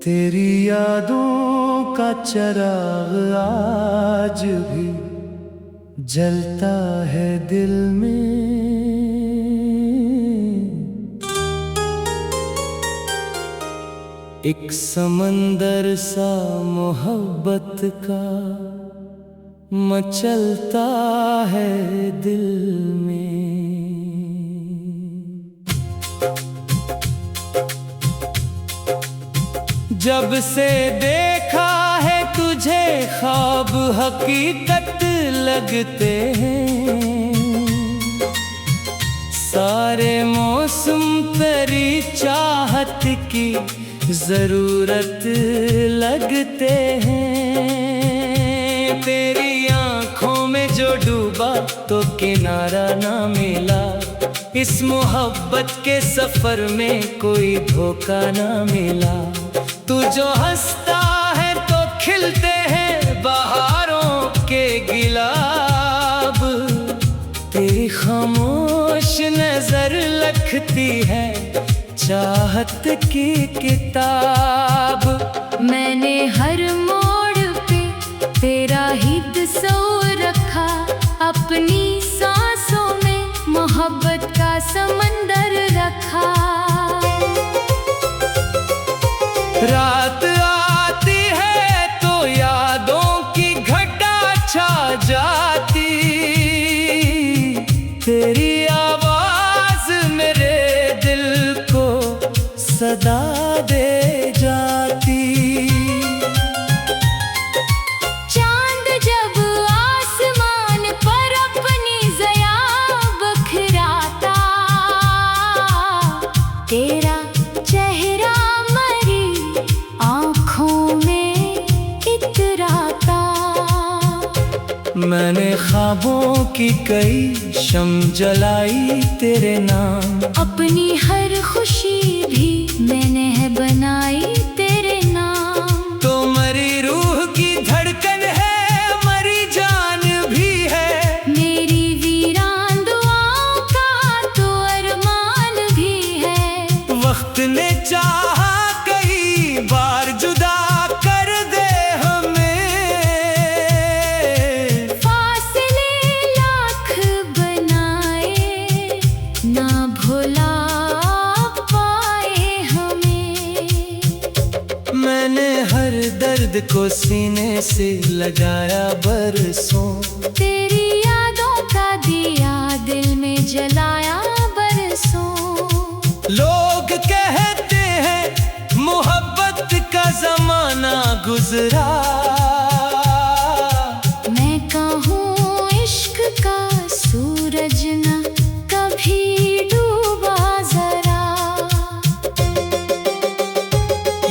तेरी यादों का चिराग आज भी जलता है दिल में। एक समंदर सा मोहब्बत का मचलता है दिल में। जब से देखा है तुझे ख्वाब हकीकत लगते हैं। सारे मौसम तेरी चाहत की जरूरत लगते हैं। तेरी आंखों में जो डूबा तो किनारा ना मिला। इस मोहब्बत के सफर में कोई धोखा ना मिला। तू जो हंसता है तो खिलते हैं बहारों के गुलाब। तेरी खामोश नजर लिखती है चाहत की किताब। मैंने हर मोड़ पे तेरा ही तस्वीर रखा। अपनी सांसों में मोहब्बत का समंदर रखा। रात आती है तो यादों की घटा छा जाती। तेरी आवाज मेरे दिल को सदा दे जाती। चांद जब आसमान पर अपनी ज़या बखराता। तेरा चेहरा मरी आँखों में इतराता। मैंने ख्वाबों की कई शम जलाई तेरे नाम। अपनी हर खुशी भी मैंने है बनाई तेरे नाम। तो मरी रूह की धड़कन है, मरी जान भी है। मेरी वीरान दुआओं का तो अरमान भी है। वक्त ने चाहा कई बार जुदा कर दे हमें। फासले लाख बनाए ना भुला पाए हमें। मैंने हर दर्द को सीने से लगाया बरसों। तेरी यादों का दिया दिल में जलाया बरसों। लोग कहते हैं मोहब्बत का जमाना गुजरा। मैं कहूँ इश्क का सूरज न कभी डूबा जरा।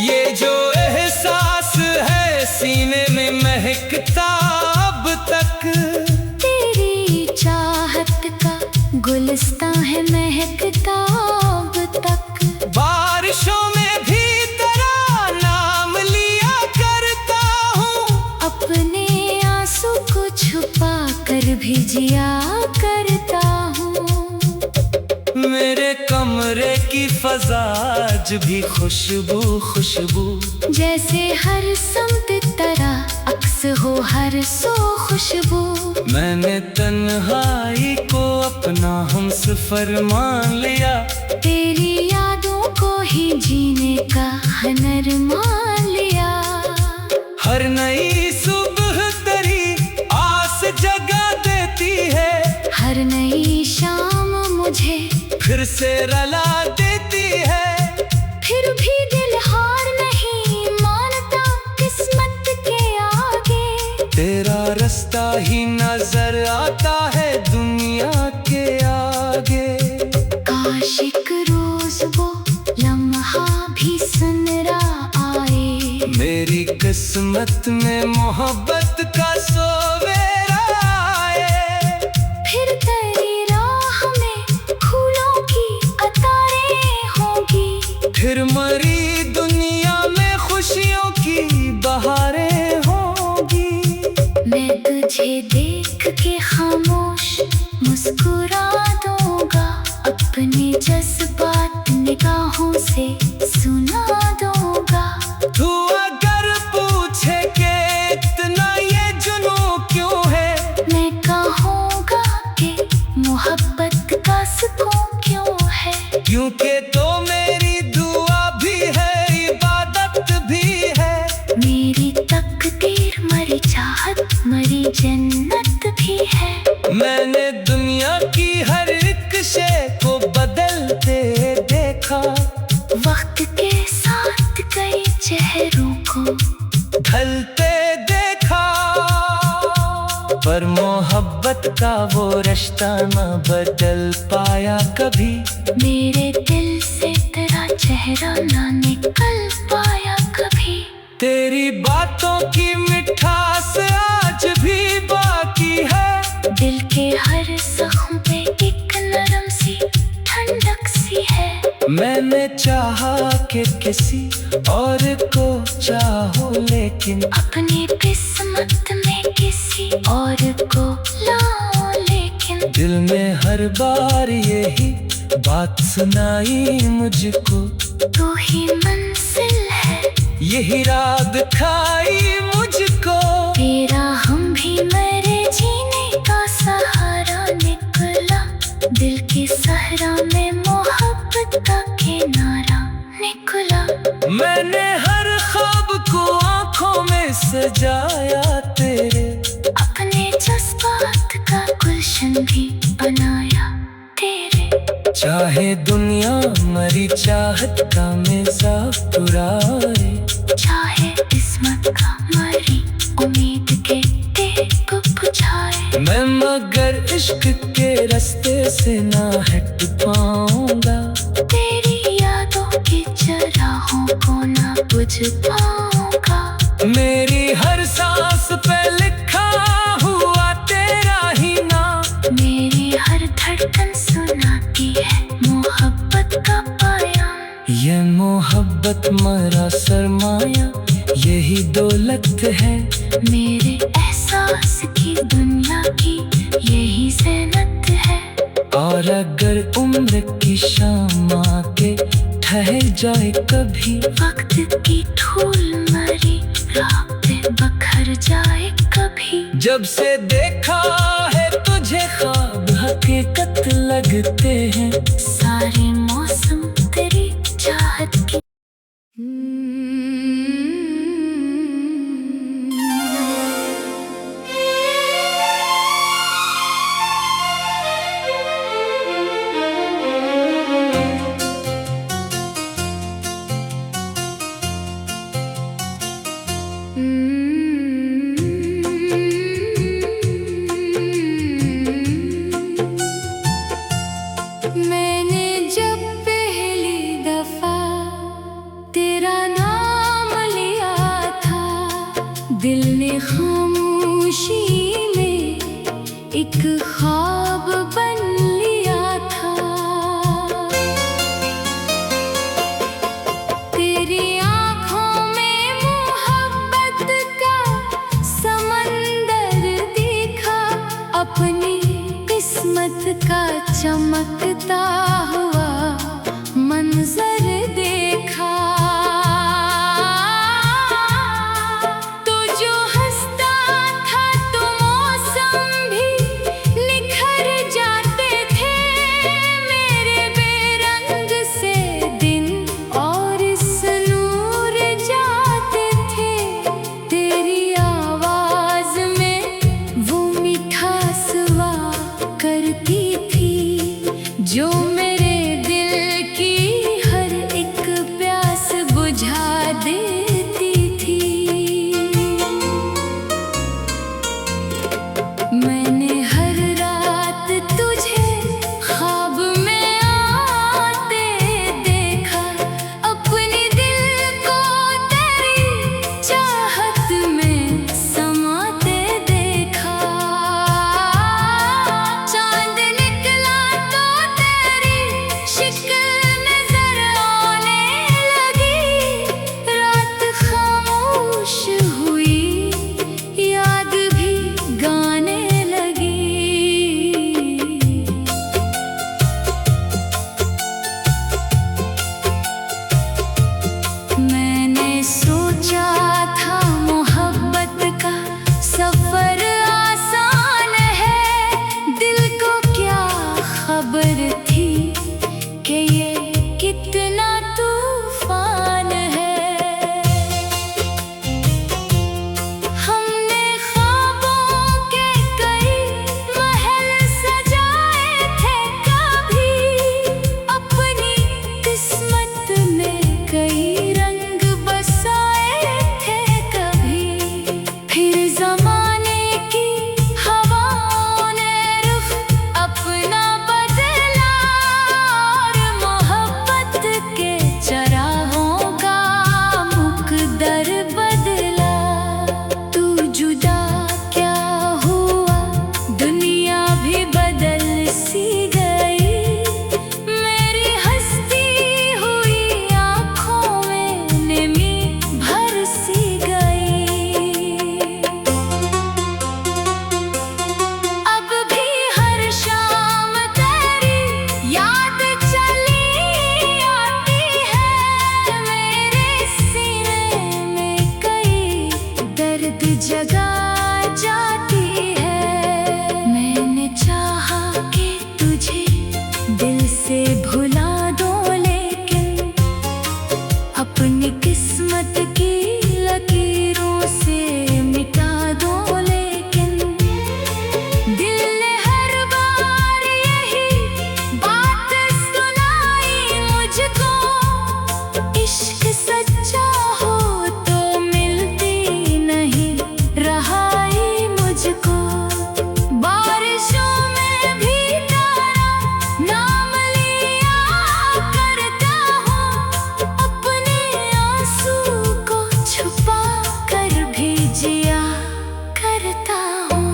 ये जो एहसास है सीने में महकता अब तक। तेरी चाहत का गुलिस्तां है महकता अब तक। बारिशों में भी तेरा नाम लिया करता हूँ। अपने आंसू को छुपा कर भी जिया करता हूँ। मेरे कमरे की फजा आज भी खुशबू खुशबू। जैसे हर समत तरह अक्स हो हर सो खुशबू। मैंने तन्हाई को अपना हमसफर मान लिया। तेरी यादों को ही जीने का हुनर मान लिया। हर नई सुबह तेरी आस जगा देती है। हर नई शाम मुझे फिर से रला देती है। फिर भी दिल हार नहीं मानता किस्मत के आगे। तेरा रास्ता ही नजर आता है दुनिया के आगे। काश एक रोज वो लम्हा भी सुनहरा आए। मेरी किस्मत में मोहब्बत का सवेरा आए। फिर तेरी राह में फूलों की कतारें होंगी। फिर मरी दुनिया में खुशियों की बहारें होंगी। मैं तुझे देख के खामोश मुस्कुरा दूंगा। अपने जज्बात निगाहों से सुना दूंगा। तू चेहरों को ढलते देखा, पर मोहब्बत का वो रिश्ता न बदल पाया कभी। मेरे दिल से तेरा चेहरा ना निकल पाया कभी। तेरी बातों की मिठास आज भी बाकी है, दिल के हर जख्म पे एक नरम सी ठंडक सी है। मैंने चाहा कि किसी और को चाहो, लेकिन अपनी किस्मत में किसी और को लाओ, लेकिन दिल में हर बार यही बात सुनाई मुझको, तू ही मंजिल है, यही राह दिखाई मुझको। तेरा हम भी मेरे जीने का सहारा निकला, दिल के सहरा में मोहब्बत का किनारा निकला। मैंने हर ख्वाब को आंखों में सजाया तेरे, अपने जज्बात का गुलशन भी बनाया तेरे। चाहे दुनिया मरी चाहत का मिजाज उड़ाए, चाहे किस्मत का मरी उम्मीद के दीप बुझाए, मैं मगर इश्क के रास्ते से ना हट पाऊंगा। तेरी यादों की चराहों को ना बुझ पाऊंगा। मेरी हर सांस पे लिखा हुआ तेरा ही नाम, मेरी हर धड़कन सुनाती है मोहब्बत का पाया। ये मोहब्बत मेरा सरमाया, यही दौलत है, मेरे एहसास की दुनिया की यही ज़ीनत है। और अगर उम्र की शाम आके ठहर जाए कभी, वक्त की धूल मरी राह पे बखर जाए कभी। जब से देखा है तुझे ख्वाब हकीकत लगते हैं, सारे मौसम तेरी चाहत की। मैंने जब पहली दफा तेरा नाम लिया था, दिल ने खामोशी में एक ख्वाब बन लिया था। तेरी आँखों में मोहब्बत का समंदर देखा, अपनी किस्मत का चमकता हुआ मंजर देखा। तो जो हंसता था तो मौसम भी जगा जाती है। मैंने चाहा कि तुझे दिल से भुला दो, लेकिन अपनी किस्मत की लकीरों से मिटा दो, लेकिन दिल ने हर बार यही बात सुनाई मुझको। इश्क सच्चा हो तो मिलती नहीं रहाई मुझको। बारिशों में भी तारा नाम लिया करता हूँ, अपने आंसू को छुपा कर भी जिया करता हूँ।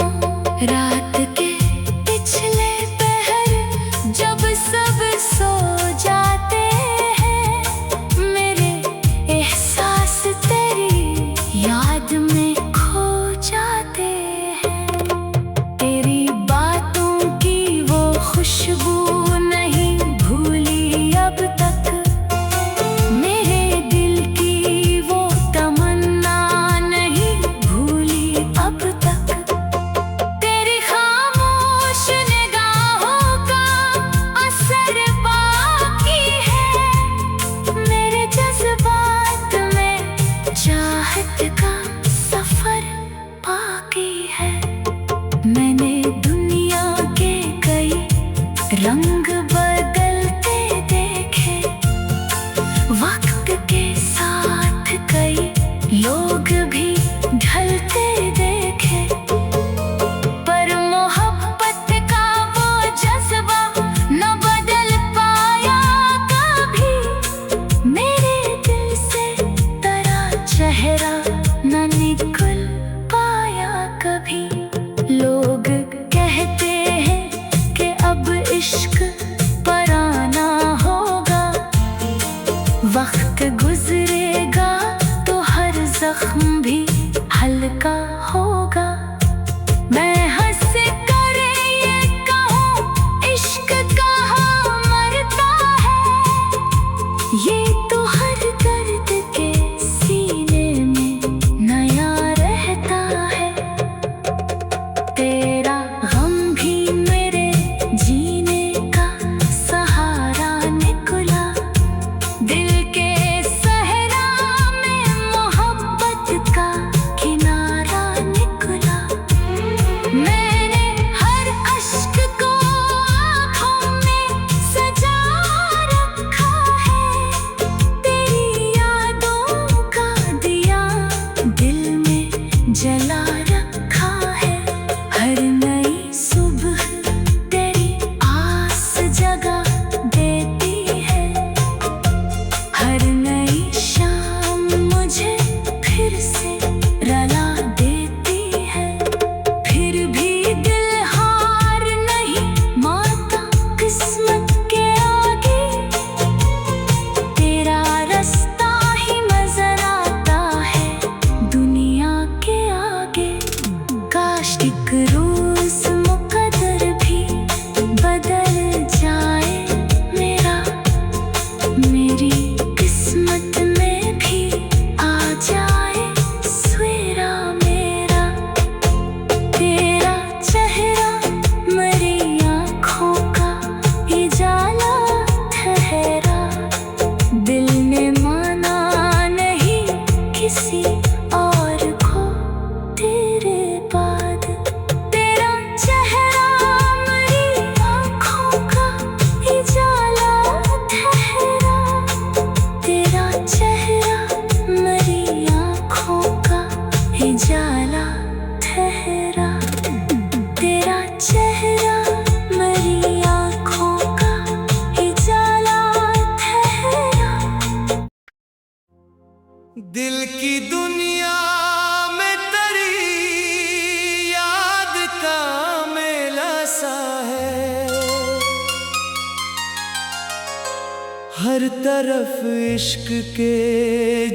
रात के पिछले पहर जब सब सो जाते हैं, मेरे एहसास तेरी याद में खो जाते हैं। तेरी बातों की वो खुशबू नहीं भूली अब तक, मेरे दिल की वो तमन्ना नहीं भूली अब तक। तेरी खामोश निगाहों का असर बाकी है, मेरे जज्बात में चाहत का सफर बाकी है। मैंने दुनिया के कई रंग बदलते देखे, वक्त के साथ कई लोग भी ढलते देखे, पर मोहब्बत का वो जज्बा न बदल पाया कभी। मेरे दिल से तेरा चेहरा न निकल पाया कभी। लोग कहते हैं कि अब इश्क पराना होगा, वक्त गुजरेगा तो हर जख्म भी हल्का होगा। मैं हंस कर ये कहूँ इश्क कहाँ मरता है, ये तो हर दर्द के सीने में नया रहता है। तेरा गम भी मेरे जीने का सहारा निकला, दिल के सहरा में मोहब्बत का किनारा निकला। मैंने हर अश्क को आँखों में सजा रखा है, तेरी यादों का दिया दिल में जला रखा है। हर नई सुबह तेरी आस जगा देती है, हर नई शाम मुझे फिर से रुला देती है। फिर भी दिल हार नहीं मानता किस्मत के आगे, तेरा रास्ता ही नजर आता है दुनिया के आगे। काश एक रोज मुकद्दर भी बदल जाए मेरा, मेरी किस्मत में भी आ जाए सवेरा मेरा। तेरा चेहरा मेरी आँखों का उजाला ठहरा, दिल ने माना नहीं किसी और को तेरे बाद। तेरा चेहरा मेरी आँखों का उजाला ठहरा, तेरा चेहरा मेरी आँखों का उजाला ठहरा, तेरा चेहरा मेरी आँखों का उजाला ठहरा। दिल की दुनिया में तेरी याद का मेला सा है, हर तरफ इश्क के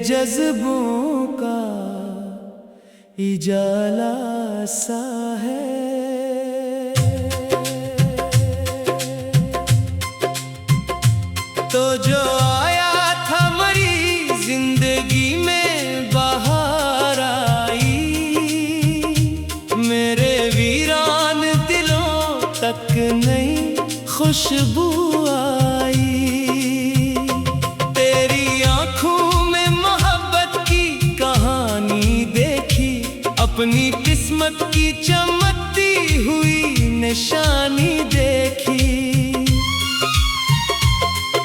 जज्बों का इजाला सा है। तो जो आया था मेरी जिंदगी में बाहर आई, खुशबू आई। तेरी आंखों में मोहब्बत की कहानी देखी, अपनी किस्मत की चमकती हुई निशानी देखी।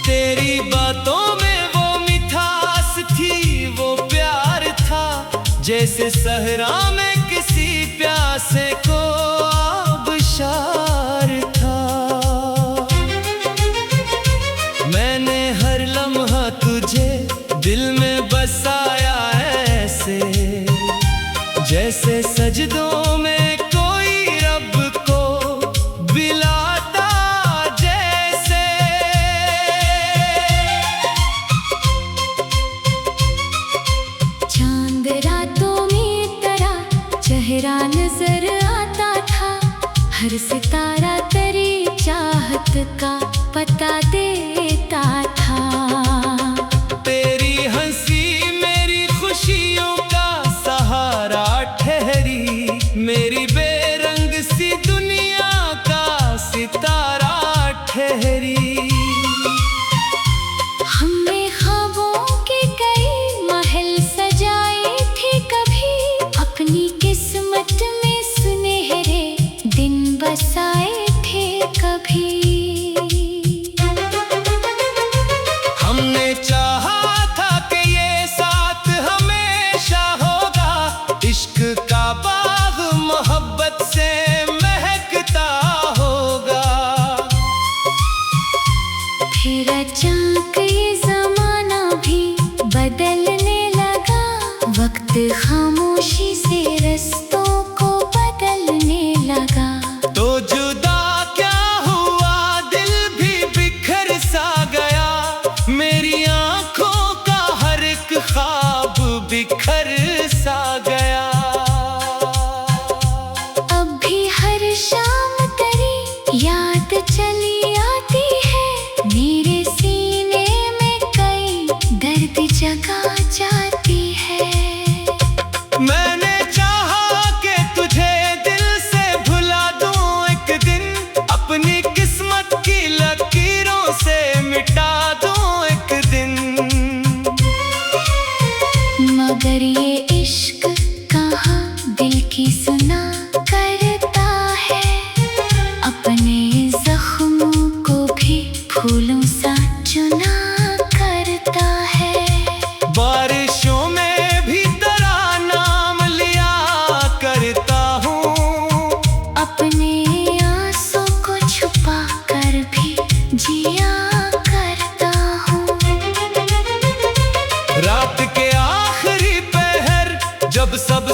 तेरी बातों में वो मिठास थी, वो प्यार था, जैसे सहरा में किसी प्यासे को आबशार था। मैंने हर लम्हा तुझे दिल में बसाया ऐसे, जैसे सजदों में कोई रब को बिलाता जैसे। चांद रातों में तेरा चेहरा नजर आता था, हर सितारा तेरी चाहत का पता देता था। तेरी हंसी मेरी खुशियों का सहारा ठहरी, मेरी बेरंग सी दुनिया का सितारा ठहरी। हमने ख्वाबों के कई महल सजाए थे कभी, अपनी किस्मत में सुनहरे दिन बसाए थे कभी। हमने चाहा था कि ये साथ हमेशा होगा, इश्क का बाग मोहब्बत से महकता होगा। फिर अचानक ये जमाना भी बदलने लगा, वक्त खामोशी से रस्तों को बदलने लगा। तो जुदा क्या हुआ, दिल भी बिखर सा गया, मेरी आंखों का हर एक ख्वाब बिखर सा गया। अब भी हर शाम तेरी याद चली आती है, मेरे सीने में कई दर्द जगा जाती है। मैंने चाहा कि तुझे दिल से भुला दूं एक दिन, अपनी किस्मत की लकीरों से मिटा दूं एक दिन। मगर ये इश्क कहाँ दिल की सुना करता है, अपने जख्मों को भी फूलों सा चुना करता है। बारिशों में भी तेरा नाम लिया करता हूँ, अपने आंसू को छुपा कर भी जिया करता हूँ। रात के आखिरी पहर जब सब